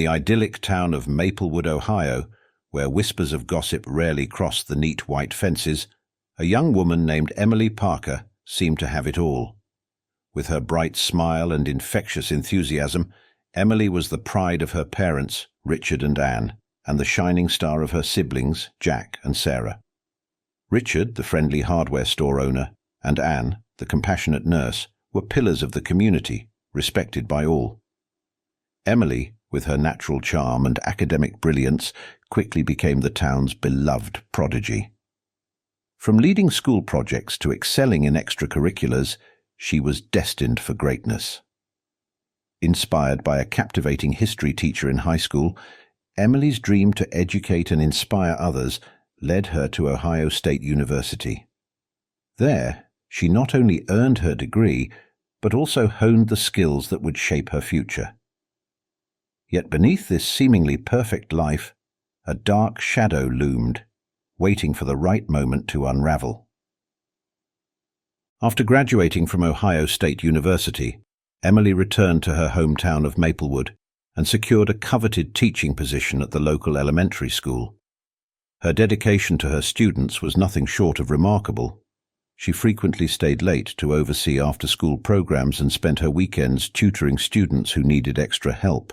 the idyllic town of Maplewood, Ohio, where whispers of gossip rarely crossed the neat white fences, a young woman named Emily Parker seemed to have it all. With her bright smile and infectious enthusiasm, Emily was the pride of her parents, Richard and Anne, and the shining star of her siblings, Jack and Sarah. Richard, the friendly hardware store owner, and Anne, the compassionate nurse, were pillars of the community, respected by all. Emily, with her natural charm and academic brilliance, quickly became the town's beloved prodigy. From leading school projects to excelling in extracurriculars, she was destined for greatness. Inspired by a captivating history teacher in high school, Emily's dream to educate and inspire others led her to Ohio State University. There, she not only earned her degree, but also honed the skills that would shape her future. Yet beneath this seemingly perfect life, a dark shadow loomed, waiting for the right moment to unravel. After graduating from Ohio State University, Emily returned to her hometown of Maplewood and secured a coveted teaching position at the local elementary school. Her dedication to her students was nothing short of remarkable. She frequently stayed late to oversee after-school programs and spent her weekends tutoring students who needed extra help.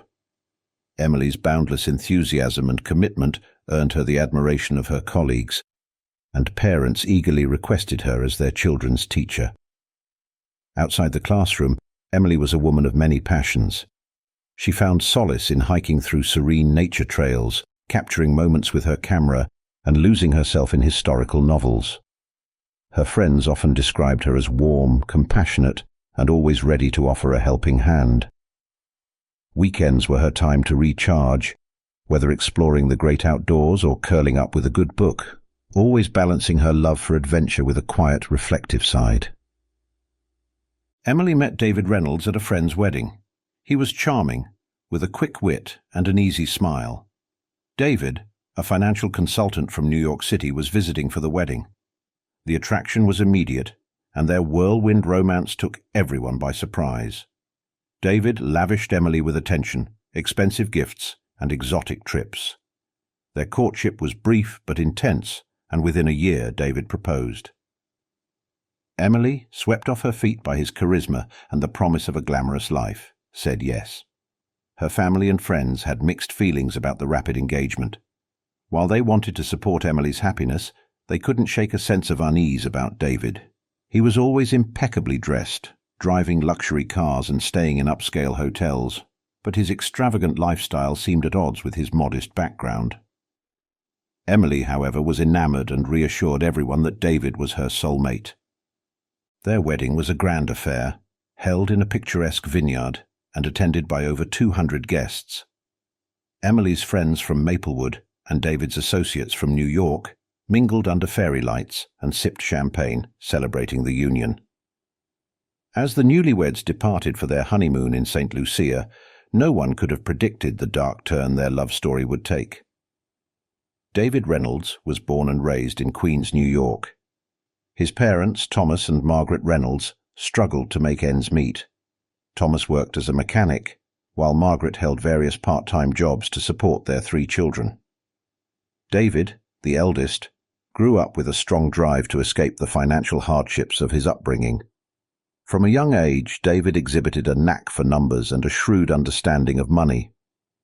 Emily's boundless enthusiasm and commitment earned her the admiration of her colleagues, and parents eagerly requested her as their children's teacher. Outside the classroom, Emily was a woman of many passions. She found solace in hiking through serene nature trails, capturing moments with her camera, and losing herself in historical novels. Her friends often described her as warm, compassionate, and always ready to offer a helping hand. Weekends were her time to recharge, whether exploring the great outdoors or curling up with a good book, always balancing her love for adventure with a quiet, reflective side. Emily met David Reynolds at a friend's wedding. He was charming, with a quick wit and an easy smile. David, a financial consultant from New York City, was visiting for the wedding. The attraction was immediate, and their whirlwind romance took everyone by surprise. David lavished Emily with attention, expensive gifts, and exotic trips. Their courtship was brief but intense, and within a year David proposed. Emily, swept off her feet by his charisma and the promise of a glamorous life, said yes. Her family and friends had mixed feelings about the rapid engagement. While they wanted to support Emily's happiness, they couldn't shake a sense of unease about David. He was always impeccably dressed, driving luxury cars and staying in upscale hotels, but his extravagant lifestyle seemed at odds with his modest background. Emily, however, was enamored and reassured everyone that David was her soulmate. Their wedding was a grand affair, held in a picturesque vineyard and attended by over 200 guests. Emily's friends from Maplewood and David's associates from New York mingled under fairy lights and sipped champagne, celebrating the union. As the newlyweds departed for their honeymoon in St. Lucia, no one could have predicted the dark turn their love story would take. David Reynolds was born and raised in Queens, New York. His parents, Thomas and Margaret Reynolds, struggled to make ends meet. Thomas worked as a mechanic, while Margaret held various part-time jobs to support their 3 children. David, the eldest, grew up with a strong drive to escape the financial hardships of his upbringing. From a young age, David exhibited a knack for numbers and a shrewd understanding of money.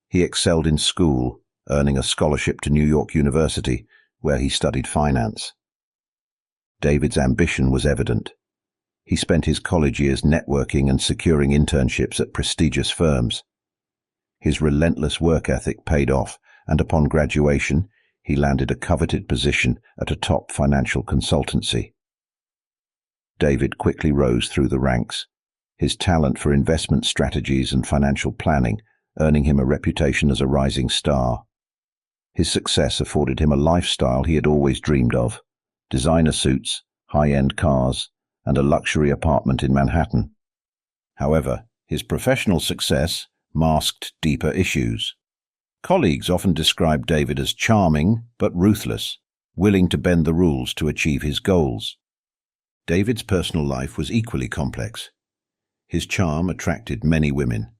He excelled in school, earning a scholarship to New York University, where he studied finance. David's ambition was evident. He spent his college years networking and securing internships at prestigious firms. His relentless work ethic paid off, and upon graduation, he landed a coveted position at a top financial consultancy. David quickly rose through the ranks, his talent for investment strategies and financial planning earning him a reputation as a rising star. His success afforded him a lifestyle he had always dreamed of: designer suits, high-end cars, and a luxury apartment in Manhattan. However, his professional success masked deeper issues. Colleagues often described David as charming but ruthless, willing to bend the rules to achieve his goals. David's personal life was equally complex. His charm attracted many women,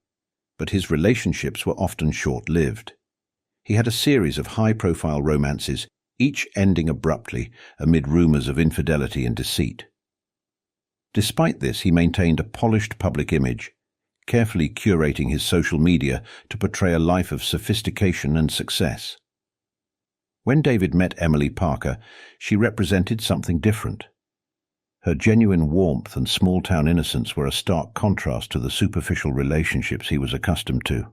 but his relationships were often short-lived. He had a series of high-profile romances, each ending abruptly amid rumors of infidelity and deceit. Despite this, he maintained a polished public image, carefully curating his social media to portray a life of sophistication and success. When David met Emily Parker, she represented something different. Her genuine warmth and small-town innocence were a stark contrast to the superficial relationships he was accustomed to.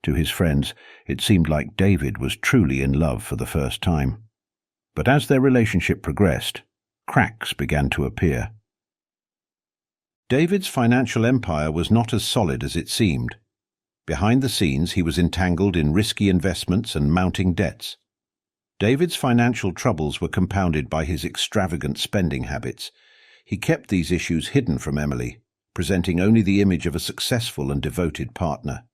To his friends, it seemed like David was truly in love for the first time. But as their relationship progressed, cracks began to appear. David's financial empire was not as solid as it seemed. Behind the scenes, he was entangled in risky investments and mounting debts. David's financial troubles were compounded by his extravagant spending habits. He kept these issues hidden from Emily, presenting only the image of a successful and devoted partner.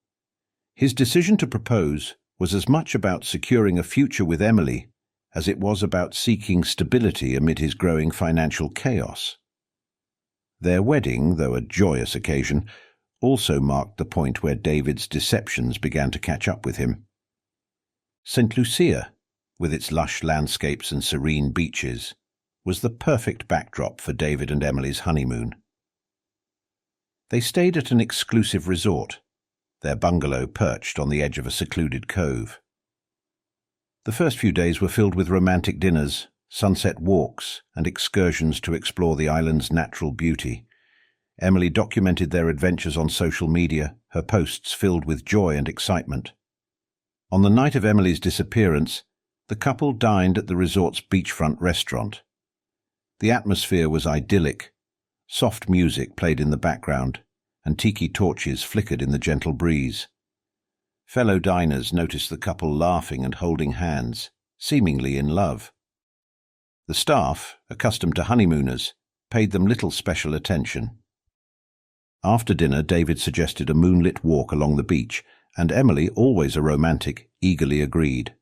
His decision to propose was as much about securing a future with Emily as it was about seeking stability amid his growing financial chaos. Their wedding, though a joyous occasion, also marked the point where David's deceptions began to catch up with him. St. Lucia, with its lush landscapes and serene beaches, was the perfect backdrop for David and Emily's honeymoon. They stayed at an exclusive resort, their bungalow perched on the edge of a secluded cove. The first few days were filled with romantic dinners, sunset walks, and excursions to explore the island's natural beauty. Emily documented their adventures on social media, her posts filled with joy and excitement. On the night of Emily's disappearance, the couple dined at the resort's beachfront restaurant. The atmosphere was idyllic. Soft music played in the background, and tiki torches flickered in the gentle breeze. Fellow diners noticed the couple laughing and holding hands, seemingly in love. The staff, accustomed to honeymooners, paid them little special attention. After dinner, David suggested a moonlit walk along the beach, and Emily, always a romantic, eagerly agreed.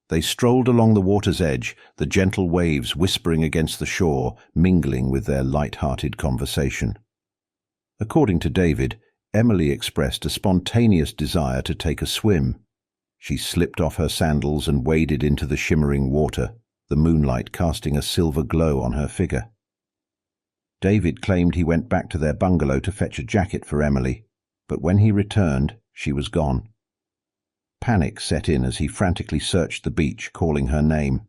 They strolled along the water's edge, the gentle waves whispering against the shore, mingling with their light-hearted conversation. According to David, Emily expressed a spontaneous desire to take a swim. She slipped off her sandals and waded into the shimmering water, the moonlight casting a silver glow on her figure. David claimed he went back to their bungalow to fetch a jacket for Emily, but when he returned, she was gone. Panic set in as he frantically searched the beach, calling her name.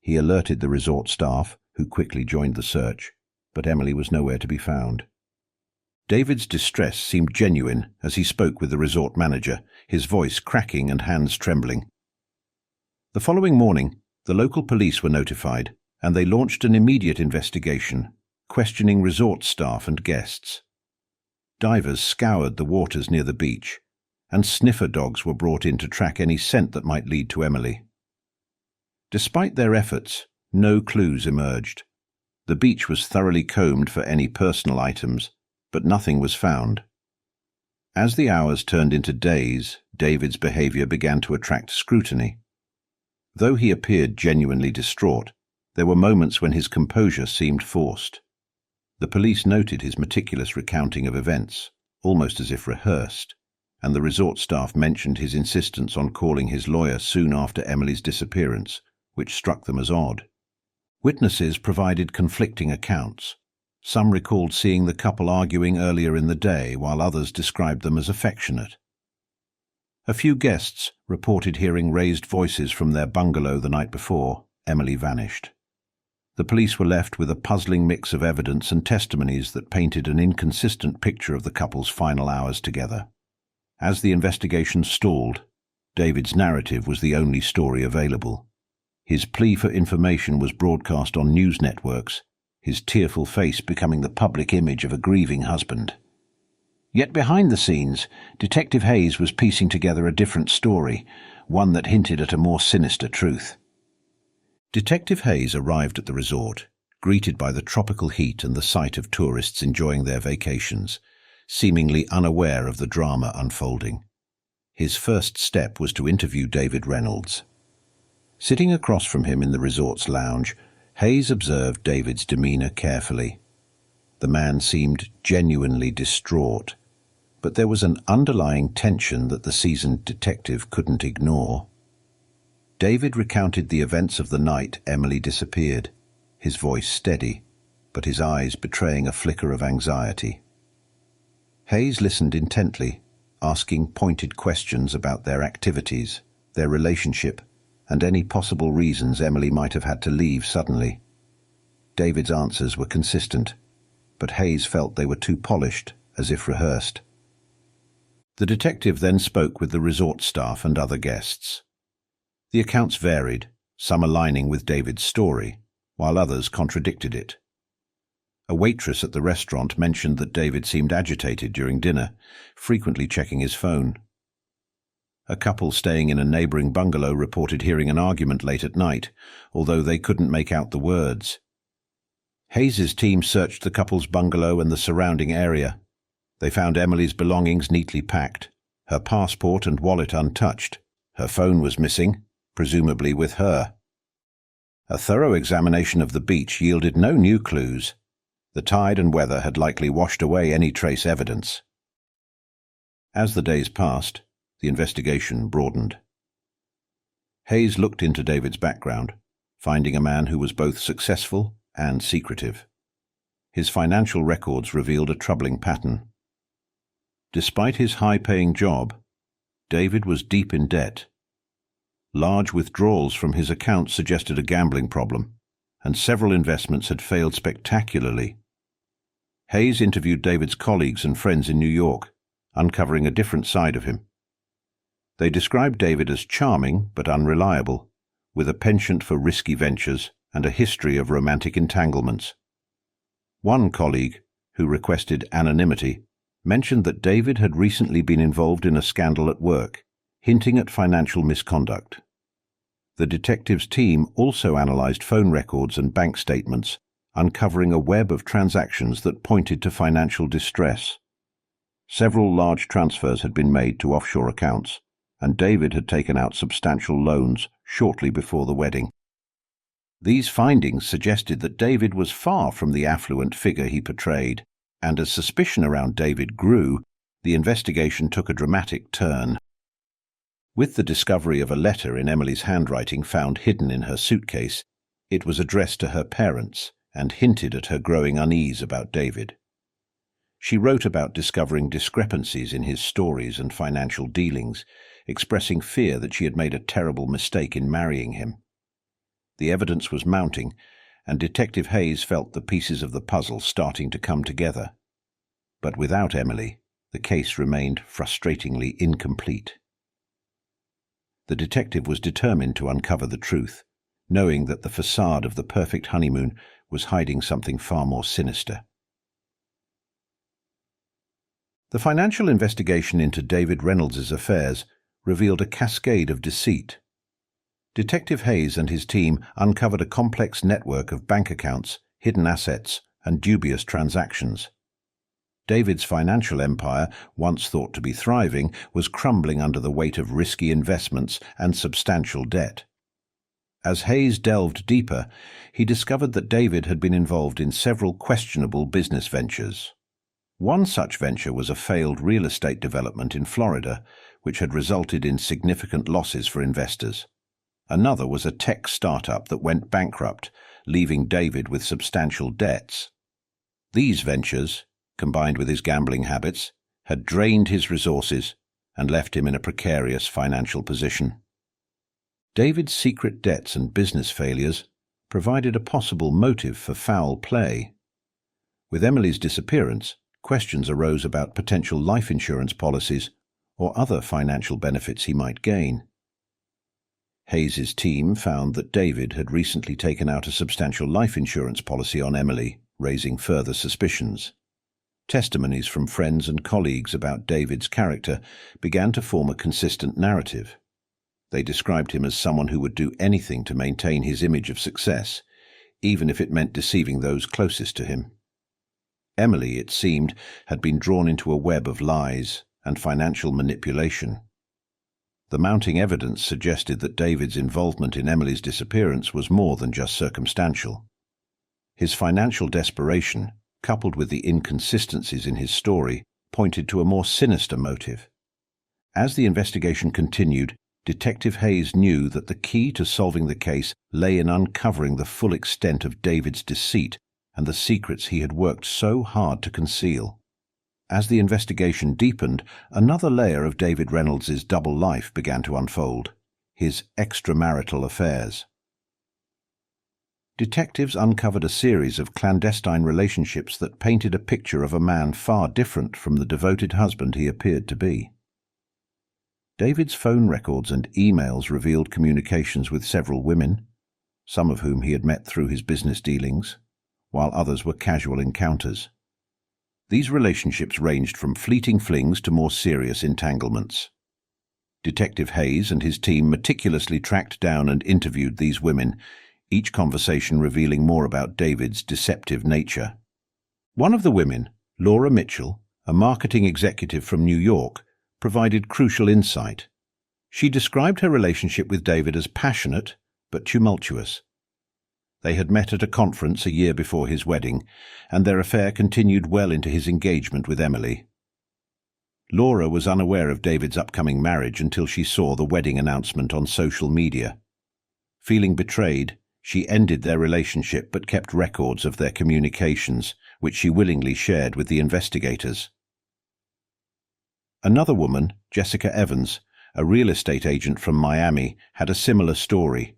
He alerted the resort staff, who quickly joined the search, but Emily was nowhere to be found. David's distress seemed genuine as he spoke with the resort manager, his voice cracking and hands trembling. The following morning, the local police were notified, and they launched an immediate investigation, questioning resort staff and guests. Divers scoured the waters near the beach, and sniffer dogs were brought in to track any scent that might lead to Emily. Despite their efforts, no clues emerged. The beach was thoroughly combed for any personal items, but nothing was found. As the hours turned into days, David's behavior began to attract scrutiny. Though he appeared genuinely distraught, there were moments when his composure seemed forced. The police noted his meticulous recounting of events, almost as if rehearsed, and the resort staff mentioned his insistence on calling his lawyer soon after Emily's disappearance, which struck them as odd. Witnesses provided conflicting accounts. Some recalled seeing the couple arguing earlier in the day, while others described them as affectionate. A few guests reported hearing raised voices from their bungalow the night before Emily vanished. The police were left with a puzzling mix of evidence and testimonies that painted an inconsistent picture of the couple's final hours together. As the investigation stalled, David's narrative was the only story available. His plea for information was broadcast on news networks, his tearful face becoming the public image of a grieving husband. Yet behind the scenes, Detective Hayes was piecing together a different story, one that hinted at a more sinister truth. Detective Hayes arrived at the resort, greeted by the tropical heat and the sight of tourists enjoying their vacations, seemingly unaware of the drama unfolding. His first step was to interview David Reynolds. Sitting across from him in the resort's lounge, Hayes observed David's demeanor carefully. The man seemed genuinely distraught, But there was an underlying tension that the seasoned detective couldn't ignore. David recounted the events of the night Emily disappeared, his voice steady, but his eyes betraying a flicker of anxiety. Hayes listened intently, asking pointed questions about their activities, their relationship, and any possible reasons Emily might have had to leave suddenly. David's answers were consistent, but Hayes felt they were too polished, as if rehearsed. The detective then spoke with the resort staff and other guests. The accounts varied, some aligning with David's story, while others contradicted it. A waitress at the restaurant mentioned that David seemed agitated during dinner, frequently checking his phone. A couple staying in a neighboring bungalow reported hearing an argument late at night, although they couldn't make out the words. Hayes's team searched the couple's bungalow and the surrounding area. They found Emily's belongings neatly packed, her passport and wallet untouched. Her phone was missing, presumably with her. A thorough examination of the beach yielded no new clues. The tide and weather had likely washed away any trace evidence. As the days passed, the investigation broadened. Hayes looked into David's background, finding a man who was both successful and secretive. His financial records revealed a troubling pattern. Despite his high-paying job, David was deep in debt. Large withdrawals from his account suggested a gambling problem, and several investments had failed spectacularly. Hayes interviewed David's colleagues and friends in New York, uncovering a different side of him. They described David as charming but unreliable, with a penchant for risky ventures and a history of romantic entanglements. One colleague, who requested anonymity, mentioned that David had recently been involved in a scandal at work, hinting at financial misconduct. The detectives' team also analyzed phone records and bank statements, uncovering a web of transactions that pointed to financial distress. Several large transfers had been made to offshore accounts, and David had taken out substantial loans shortly before the wedding. These findings suggested that David was far from the affluent figure he portrayed, and as suspicion around David grew, the investigation took a dramatic turn. With the discovery of a letter in Emily's handwriting found hidden in her suitcase, it was addressed to her parents and hinted at her growing unease about David. She wrote about discovering discrepancies in his stories and financial dealings, expressing fear that she had made a terrible mistake in marrying him. The evidence was mounting, and Detective Hayes felt the pieces of the puzzle starting to come together. But without Emily, the case remained frustratingly incomplete. The detective was determined to uncover the truth, knowing that the facade of the perfect honeymoon was hiding something far more sinister. The financial investigation into David Reynolds's affairs revealed a cascade of deceit. Detective Hayes and his team uncovered a complex network of bank accounts, hidden assets, and dubious transactions. David's financial empire, once thought to be thriving, was crumbling under the weight of risky investments and substantial debt. As Hayes delved deeper, he discovered that David had been involved in several questionable business ventures. One such venture was a failed real estate development in Florida, which had resulted in significant losses for investors. Another was a tech startup that went bankrupt, leaving David with substantial debts. These ventures, combined with his gambling habits, had drained his resources and left him in a precarious financial position. David's secret debts and business failures provided a possible motive for foul play. With Emily's disappearance, questions arose about potential life insurance policies or other financial benefits he might gain. Hayes's team found that David had recently taken out a substantial life insurance policy on Emily, raising further suspicions. Testimonies from friends and colleagues about David's character began to form a consistent narrative. They described him as someone who would do anything to maintain his image of success, even if it meant deceiving those closest to him. Emily, it seemed, had been drawn into a web of lies and financial manipulation. The mounting evidence suggested that David's involvement in Emily's disappearance was more than just circumstantial. His financial desperation, coupled with the inconsistencies in his story, pointed to a more sinister motive. As the investigation continued, Detective Hayes knew that the key to solving the case lay in uncovering the full extent of David's deceit and the secrets he had worked so hard to conceal. As the investigation deepened, another layer of David Reynolds's double life began to unfold: his extramarital affairs. Detectives uncovered a series of clandestine relationships that painted a picture of a man far different from the devoted husband he appeared to be. David's phone records and emails revealed communications with several women, some of whom he had met through his business dealings, while others were casual encounters. These relationships ranged from fleeting flings to more serious entanglements. Detective Hayes and his team meticulously tracked down and interviewed these women, each conversation revealing more about David's deceptive nature. One of the women, Laura Mitchell, a marketing executive from New York, provided crucial insight. She described her relationship with David as passionate but tumultuous. They had met at a conference a year before his wedding, and their affair continued well into his engagement with Emily. Laura was unaware of David's upcoming marriage until she saw the wedding announcement on social media. Feeling betrayed, she ended their relationship but kept records of their communications, which she willingly shared with the investigators. Another woman, Jessica Evans, a real estate agent from Miami, had a similar story.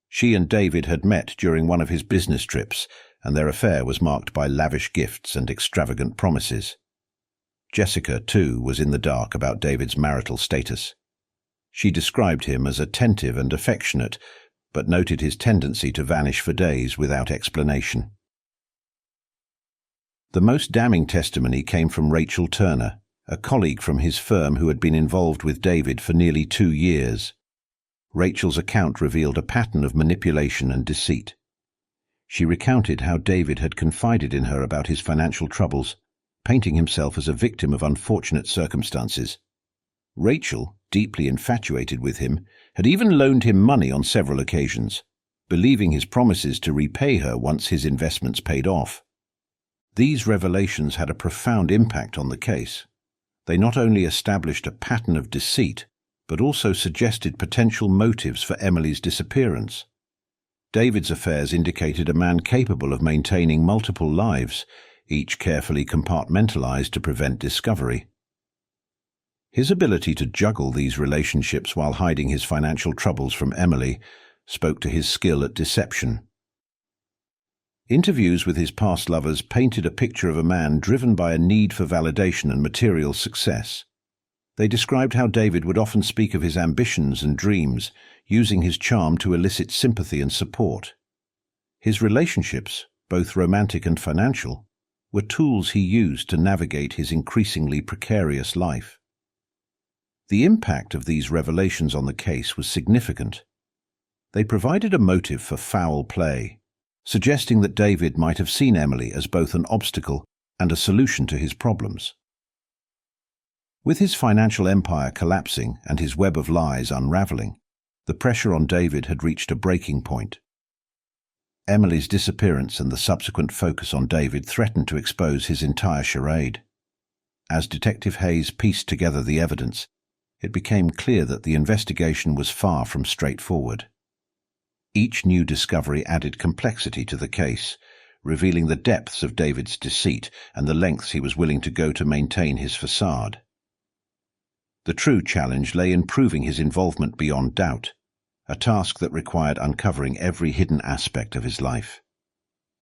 She and David had met during one of his business trips, and their affair was marked by lavish gifts and extravagant promises. Jessica, too, was in the dark about David's marital status. She described him as attentive and affectionate, but noted his tendency to vanish for days without explanation. The most damning testimony came from Rachel Turner, a colleague from his firm who had been involved with David for nearly 2 years. Rachel's account revealed a pattern of manipulation and deceit. She recounted how David had confided in her about his financial troubles, painting himself as a victim of unfortunate circumstances. Rachel, deeply infatuated with him, had even loaned him money on several occasions, believing his promises to repay her once his investments paid off. These revelations had a profound impact on the case. They not only established a pattern of deceit, but also suggested potential motives for Emily's disappearance. David's affairs indicated a man capable of maintaining multiple lives, each carefully compartmentalized to prevent discovery. His ability to juggle these relationships while hiding his financial troubles from Emily spoke to his skill at deception. Interviews with his past lovers painted a picture of a man driven by a need for validation and material success. They described how David would often speak of his ambitions and dreams, using his charm to elicit sympathy and support. His relationships, both romantic and financial, were tools he used to navigate his increasingly precarious life. The impact of these revelations on the case was significant. They provided a motive for foul play, suggesting that David might have seen Emily as both an obstacle and a solution to his problems. With his financial empire collapsing and his web of lies unraveling, the pressure on David had reached a breaking point. Emily's disappearance and the subsequent focus on David threatened to expose his entire charade. As Detective Hayes pieced together the evidence, it became clear that the investigation was far from straightforward. Each new discovery added complexity to the case, revealing the depths of David's deceit and the lengths he was willing to go to maintain his facade. The true challenge lay in proving his involvement beyond doubt, a task that required uncovering every hidden aspect of his life.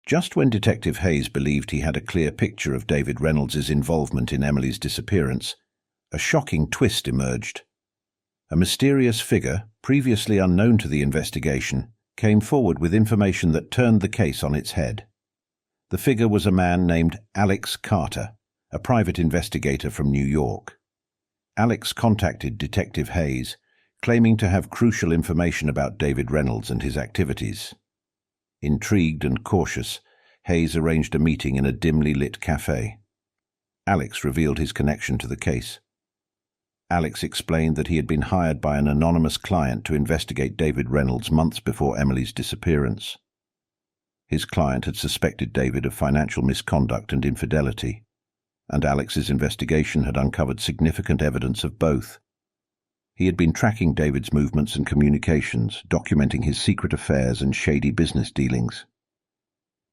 Just when Detective Hayes believed he had a clear picture of David Reynolds's involvement in Emily's disappearance, a shocking twist emerged. A mysterious figure, previously unknown to the investigation, came forward with information that turned the case on its head. The figure was a man named Alex Carter, a private investigator from New York. Alex contacted Detective Hayes, claiming to have crucial information about David Reynolds and his activities. Intrigued and cautious, Hayes arranged a meeting in a dimly lit cafe. Alex revealed his connection to the case. Alex explained that he had been hired by an anonymous client to investigate David Reynolds months before Emily's disappearance. His client had suspected David of financial misconduct and infidelity, and Alex's investigation had uncovered significant evidence of both. He had been tracking David's movements and communications, documenting his secret affairs and shady business dealings.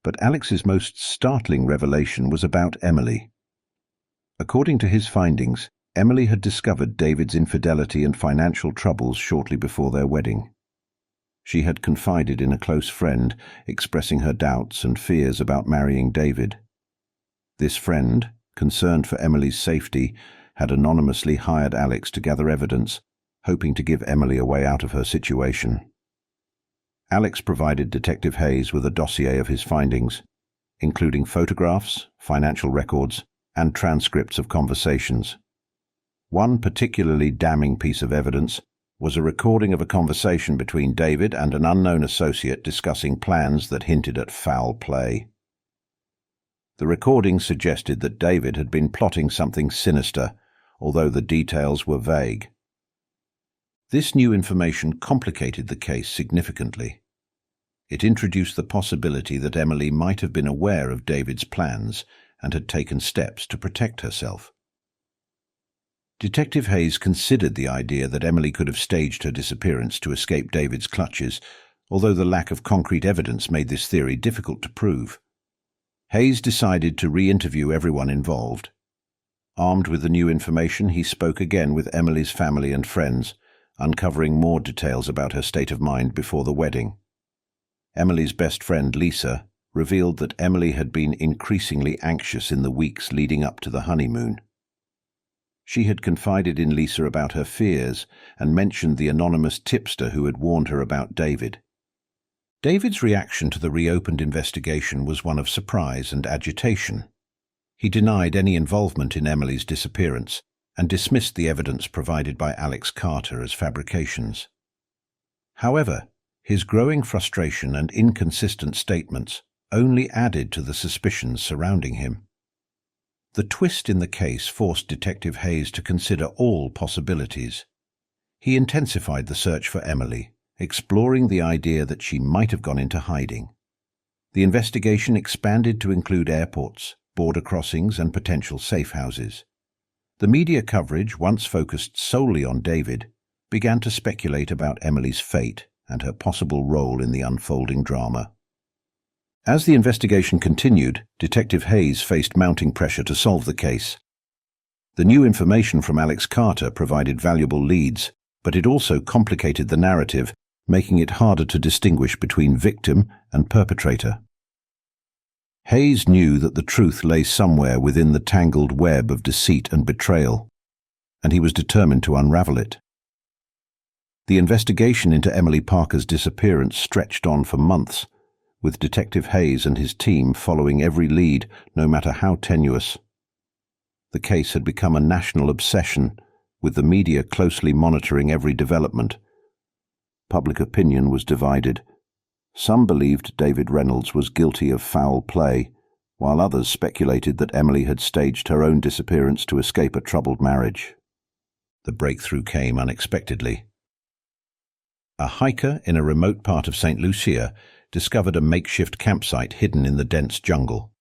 But Alex's most startling revelation was about Emily. According to his findings, Emily had discovered David's infidelity and financial troubles shortly before their wedding. She had confided in a close friend, expressing her doubts and fears about marrying David. This friend, concerned for Emily's safety, had anonymously hired Alex to gather evidence, hoping to give Emily a way out of her situation. Alex provided Detective Hayes with a dossier of his findings, including photographs, financial records, and transcripts of conversations. One particularly damning piece of evidence was a recording of a conversation between David and an unknown associate discussing plans that hinted at foul play. The recording suggested that David had been plotting something sinister, although the details were vague. This new information complicated the case significantly. It introduced the possibility that Emily might have been aware of David's plans and had taken steps to protect herself. Detective Hayes considered the idea that Emily could have staged her disappearance to escape David's clutches, although the lack of concrete evidence made this theory difficult to prove. Hayes decided to re-interview everyone involved. Armed with the new information, he spoke again with Emily's family and friends, uncovering more details about her state of mind before the wedding. Emily's best friend, Lisa, revealed that Emily had been increasingly anxious in the weeks leading up to the honeymoon. She had confided in Lisa about her fears and mentioned the anonymous tipster who had warned her about David. David's reaction to the reopened investigation was one of surprise and agitation. He denied any involvement in Emily's disappearance and dismissed the evidence provided by Alex Carter as fabrications. However, his growing frustration and inconsistent statements only added to the suspicions surrounding him. The twist in the case forced Detective Hayes to consider all possibilities. He intensified the search for Emily, exploring the idea that she might have gone into hiding. The investigation expanded to include airports, border crossings, and potential safe houses. The media coverage, once focused solely on David, began to speculate about Emily's fate and her possible role in the unfolding drama. As the investigation continued, Detective Hayes faced mounting pressure to solve the case. The new information from Alex Carter provided valuable leads, but it also complicated the narrative, making it harder to distinguish between victim and perpetrator. Hayes knew that the truth lay somewhere within the tangled web of deceit and betrayal, and he was determined to unravel it. The investigation into Emily Parker's disappearance stretched on for months, with Detective Hayes and his team following every lead, no matter how tenuous. The case had become a national obsession, with the media closely monitoring every development. Public opinion was divided. Some believed David Reynolds was guilty of foul play, while others speculated that Emily had staged her own disappearance to escape a troubled marriage. The breakthrough came unexpectedly. A hiker in a remote part of St. Lucia discovered a makeshift campsite hidden in the dense jungle.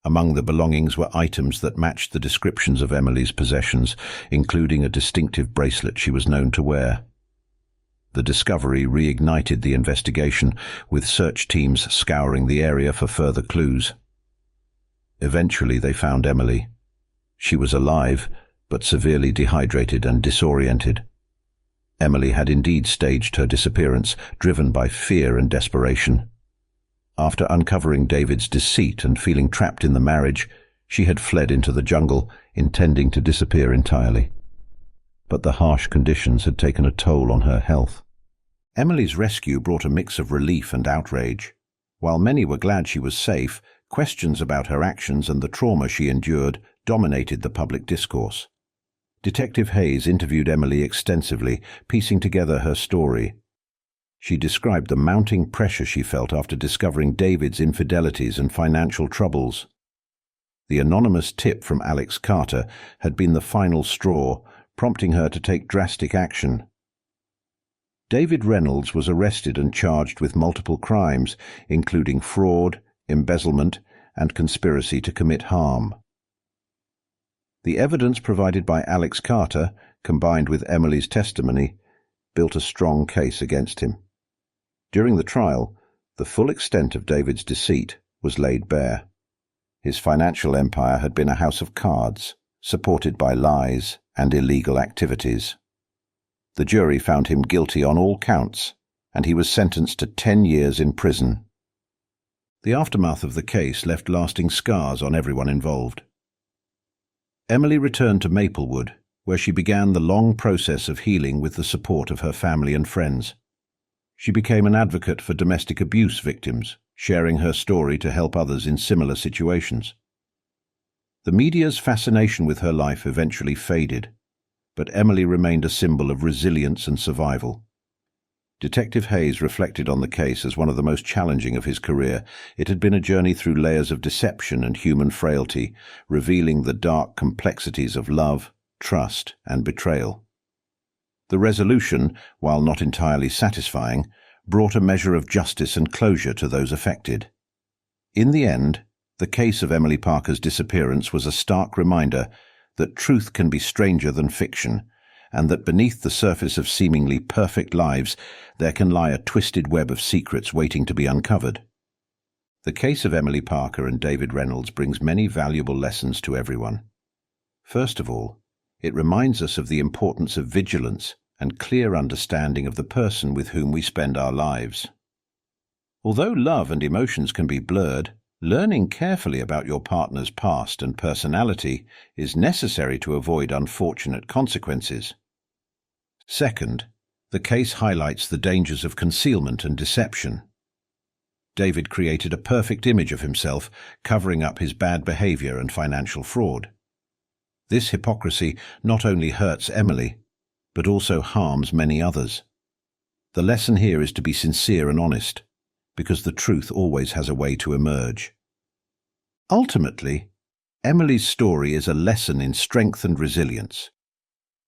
Among the belongings were items that matched the descriptions of Emily's possessions, including a distinctive bracelet she was known to wear. The discovery reignited the investigation, with search teams scouring the area for further clues. Eventually they found Emily. She was alive, but severely dehydrated and disoriented. Emily had indeed staged her disappearance, driven by fear and desperation. After uncovering David's deceit and feeling trapped in the marriage, she had fled into the jungle, intending to disappear entirely. But the harsh conditions had taken a toll on her health. Emily's rescue brought a mix of relief and outrage. While many were glad she was safe, questions about her actions and the trauma she endured dominated the public discourse. Detective Hayes interviewed Emily extensively, piecing together her story. She described the mounting pressure she felt after discovering David's infidelities and financial troubles. The anonymous tip from Alex Carter had been the final straw, prompting her to take drastic action. David Reynolds was arrested and charged with multiple crimes, including fraud, embezzlement, and conspiracy to commit harm. The evidence provided by Alex Carter, combined with Emily's testimony, built a strong case against him. During the trial, the full extent of David's deceit was laid bare. His financial empire had been a house of cards, supported by lies and illegal activities. The jury found him guilty on all counts, and he was sentenced to 10 years in prison. The aftermath of the case left lasting scars on everyone involved. Emily returned to Maplewood, where she began the long process of healing with the support of her family and friends. She became an advocate for domestic abuse victims, sharing her story to help others in similar situations. The media's fascination with her life eventually faded, but Emily remained a symbol of resilience and survival. Detective Hayes reflected on the case as one of the most challenging of his career. It had been a journey through layers of deception and human frailty, revealing the dark complexities of love, trust, and betrayal. The resolution, while not entirely satisfying, brought a measure of justice and closure to those affected. In the end, the case of Emily Parker's disappearance was a stark reminder that truth can be stranger than fiction, and that beneath the surface of seemingly perfect lives there can lie a twisted web of secrets waiting to be uncovered. The case of Emily Parker and David Reynolds brings many valuable lessons to everyone. First of all, it reminds us of the importance of vigilance and clear understanding of the person with whom we spend our lives. Although love and emotions can be blurred, learning carefully about your partner's past and personality is necessary to avoid unfortunate consequences. Second, the case highlights the dangers of concealment and deception. David created a perfect image of himself, covering up his bad behavior and financial fraud. This hypocrisy not only hurts Emily, but also harms many others. The lesson here is to be sincere and honest, because the truth always has a way to emerge. Ultimately, Emily's story is a lesson in strength and resilience.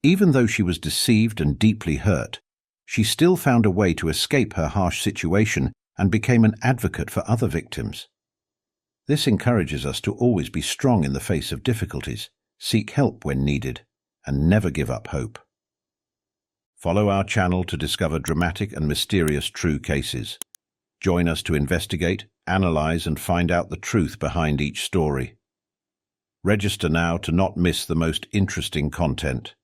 Even though she was deceived and deeply hurt, she still found a way to escape her harsh situation and became an advocate for other victims. This encourages us to always be strong in the face of difficulties, seek help when needed, and never give up hope. Follow our channel to discover dramatic and mysterious true cases. Join us to investigate, analyze, and find out the truth behind each story. Register now to not miss the most interesting content.